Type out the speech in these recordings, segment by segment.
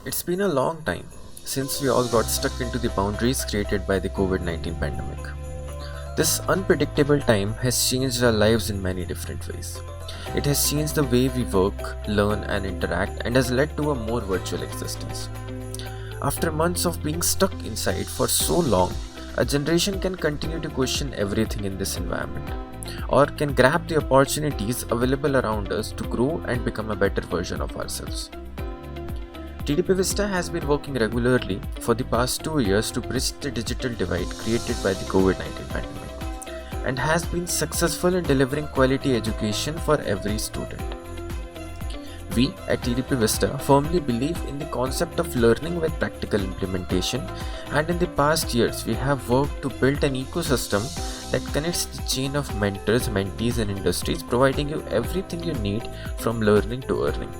It's been a long time since we all got stuck into the boundaries created by the COVID-19 pandemic. This unpredictable time has changed our lives in many different ways. It has changed the way we work, learn, and interact, and has led to a more virtual existence. After months of being stuck inside for so long, a generation can continue to question everything in this environment, or can grab the opportunities available around us to grow and become a better version of ourselves. TDPVista has been working regularly for the past 2 years to bridge the digital divide created by the COVID-19 pandemic and has been successful in delivering quality education for every student. We at TDPVista firmly believe in the concept of learning with practical implementation, and in the past years we have worked to build an ecosystem that connects the chain of mentors, mentees and industries, providing you everything you need from learning to earning.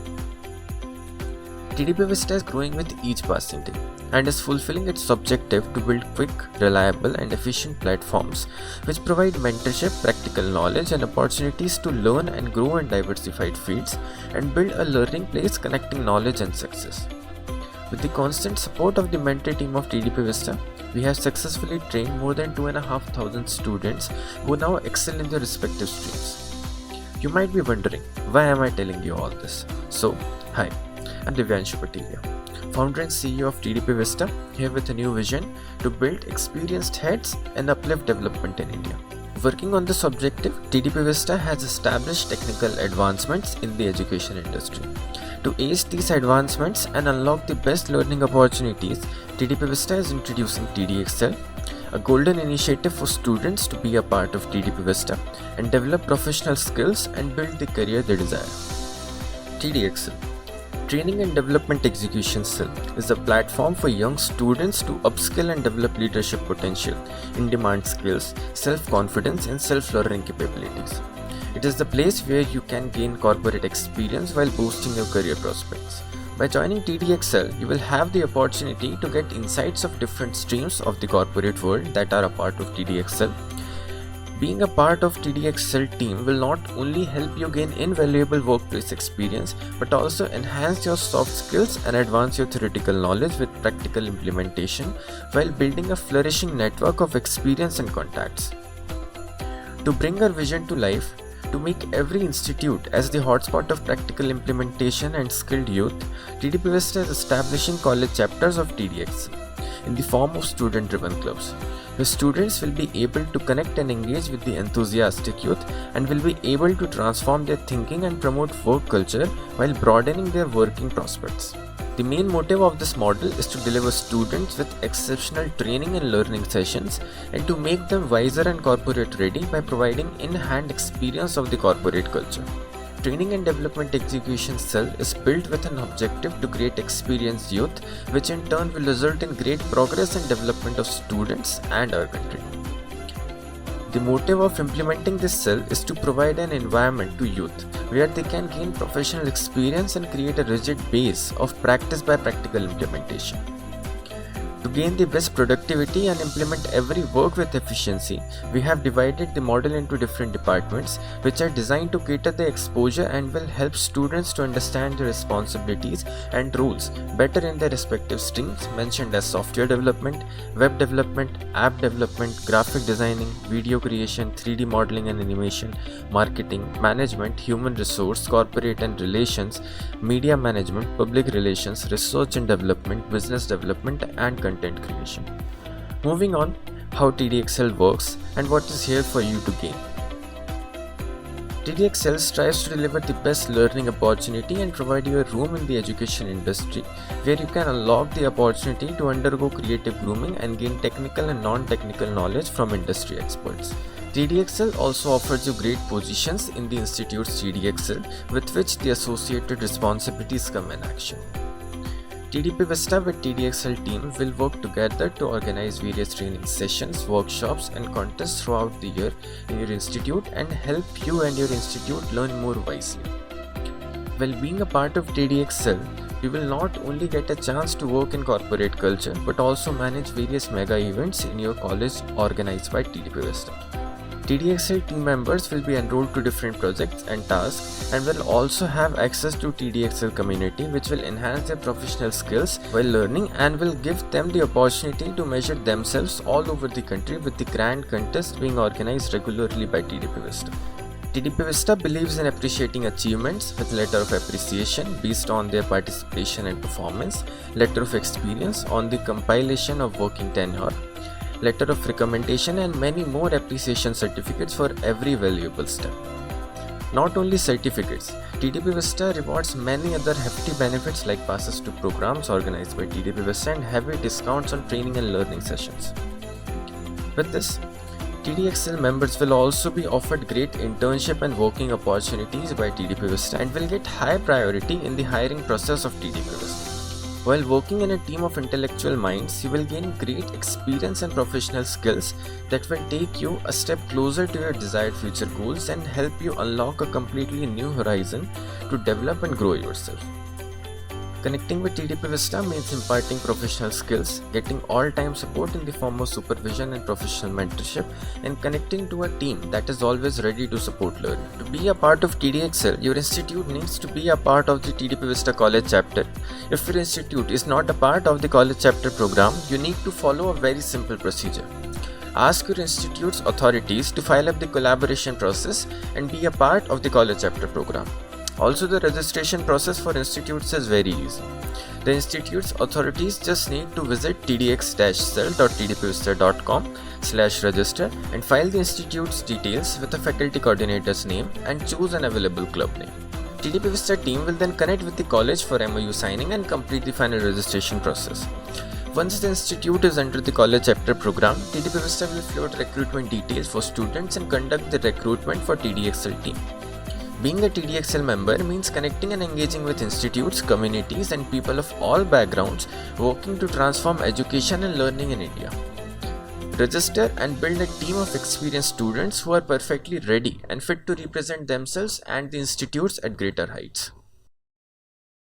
TDPVista is growing with each passing day and is fulfilling its objective to build quick, reliable and efficient platforms which provide mentorship, practical knowledge and opportunities to learn and grow in diversified fields and build a learning place connecting knowledge and success. With the constant support of the mentor team of TDPVista, we have successfully trained more than 2,500 students who now excel in their respective streams. You might be wondering, why am I telling you all this? So, hi. I'm Divyanshu Patilia, founder and CEO of TDPVista, here with a new vision to build experienced heads and uplift development in India. Working on this objective, TDPVista has established technical advancements in the education industry. To ace these advancements and unlock the best learning opportunities, TDPVista is introducing TDX-Cell, a golden initiative for students to be a part of TDPVista and develop professional skills and build the career they desire. TDX-Cell, Training and Development Execution Cell, is a platform for young students to upskill and develop leadership potential, in-demand skills, self-confidence and self-learning capabilities. It is the place where you can gain corporate experience while boosting your career prospects. By joining TDX-Cell, you will have the opportunity to get insights of different streams of the corporate world that are a part of TDX-Cell. Being a part of TDX-Cell team will not only help you gain invaluable workplace experience, but also enhance your soft skills and advance your theoretical knowledge with practical implementation while building a flourishing network of experience and contacts. To bring our vision to life, to make every institute as the hotspot of practical implementation and skilled youth, TDPVista is establishing college chapters of TDX-Cell in the form of student-driven clubs, where students will be able to connect and engage with the enthusiastic youth and will be able to transform their thinking and promote work culture while broadening their working prospects. The main motive of this model is to deliver students with exceptional training and learning sessions and to make them wiser and corporate ready by providing in-hand experience of the corporate culture. Training and Development Execution Cell is built with an objective to create experienced youth, which in turn will result in great progress and development of students and our country. The motive of implementing this cell is to provide an environment to youth where they can gain professional experience and create a rigid base of practice by practical implementation. To gain the best productivity and implement every work with efficiency, we have divided the model into different departments which are designed to cater the exposure and will help students to understand their responsibilities and roles better in their respective streams mentioned as software development, web development, app development, graphic designing, video creation, 3D modeling and animation, marketing, management, human resource, corporate and relations, media management, public relations, research and development, business development and content creation. Moving on, how TDX-Cell works and what is here for you to gain. TDX-Cell strives to deliver the best learning opportunity and provide you a room in the education industry where you can unlock the opportunity to undergo creative grooming and gain technical and non-technical knowledge from industry experts. TDX-Cell also offers you great positions in the institute's TDX-Cell, with which the associated responsibilities come in action. TDPVista with TDX-Cell team will work together to organize various training sessions, workshops and contests throughout the year in your institute and help you and your institute learn more wisely. While being a part of TDX-Cell, you will not only get a chance to work in corporate culture but also manage various mega events in your college organized by TDPVista. TDX-Cell team members will be enrolled to different projects and tasks and will also have access to TDX-Cell community, which will enhance their professional skills while learning and will give them the opportunity to measure themselves all over the country, with the grand contest being organized regularly by TDPVista. TDPVista believes in appreciating achievements with letter of appreciation based on their participation and performance, letter of experience on the compilation of working tenure, letter of recommendation, and many more appreciation certificates for every valuable step. Not only certificates, TDPVista rewards many other hefty benefits like passes to programs organized by TDPVista and heavy discounts on training and learning sessions. With this, TDX-Cell members will also be offered great internship and working opportunities by TDPVista and will get high priority in the hiring process of TDPVista. While working in a team of intellectual minds, you will gain great experience and professional skills that will take you a step closer to your desired future goals and help you unlock a completely new horizon to develop and grow yourself. Connecting with TDPVista means imparting professional skills, getting all-time support in the form of supervision and professional mentorship, and connecting to a team that is always ready to support learning. To be a part of TDX-Cell, your institute needs to be a part of the TDPVista College Chapter. If your institute is not a part of the College Chapter program, you need to follow a very simple procedure. Ask your institute's authorities to file up the collaboration process and be a part of the College Chapter program. Also, the registration process for institutes is very easy. The institute's authorities just need to visit tdx-cell.tdpvista.com/register and file the institute's details with the faculty coordinator's name and choose an available club name. TDPVista team will then connect with the college for MOU signing and complete the final registration process. Once the institute is under the College Chapter program, TDPVista will float recruitment details for students and conduct the recruitment for TDX-Cell team. Being a TDX-Cell member means connecting and engaging with institutes, communities, and people of all backgrounds working to transform education and learning in India. Register and build a team of experienced students who are perfectly ready and fit to represent themselves and the institutes at greater heights.